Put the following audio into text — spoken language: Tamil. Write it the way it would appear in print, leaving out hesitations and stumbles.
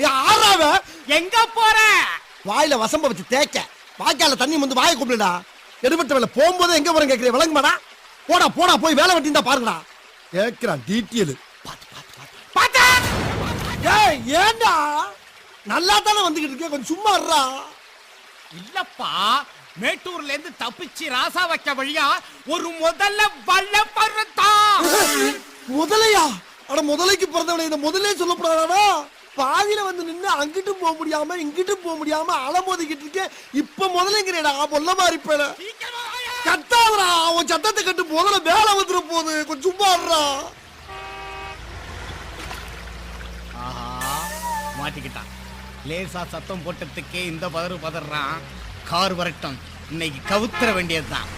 யாராவ எங்க போற? வாயில வசம்ப வச்சு தேய்க்க வாய்க்கால தண்ணி வந்து வாயை கூப்பிடுடா. எடுபட்ட வேலை போகும்போது எங்க போறேன் கேட்கிறேன், விளங்குமாடா? போடா போடா போய் வேலை வெட்டி தான் பாருங்கடா. கேட்கிறான் டீட்டெயில். ஏண்டா நல்லா தானே வந்துகிட்டு இருக்கேன், கொஞ்சம் சும்மா இருடா. இல்லப்பா, மேட்டூர்ல இருந்து தப்பிச்சு ராசா வைக்க வழியா ஒரு முதல்ல வல்ல பருத்தா. முதலையா? அட முதலைக்கு பிறந்தவனை இந்த முதலே சொல்லப்படாதா? பாதியில வந்து நின்று அங்கிட்டும் போக முடியாம இங்கிட்டும் போக முடியாம அலமோதிக்கிட்டு இருக்கேன். இப்ப முதலைங்கிறேடா பொல்ல மாதிரி பேர கத்தாதரா. அவன் சத்தத்தை கட்டு முதல்ல வேலை வந்துட போகுது, கொஞ்சம் சும்மா இருடா. மாட்டிக்கிட்டான். லேசா சத்தம் போட்டதுக்கே இந்த பதறான். கார் வரட்டும், இன்னைக்கு கவுத்துற வேண்டியதுதான்.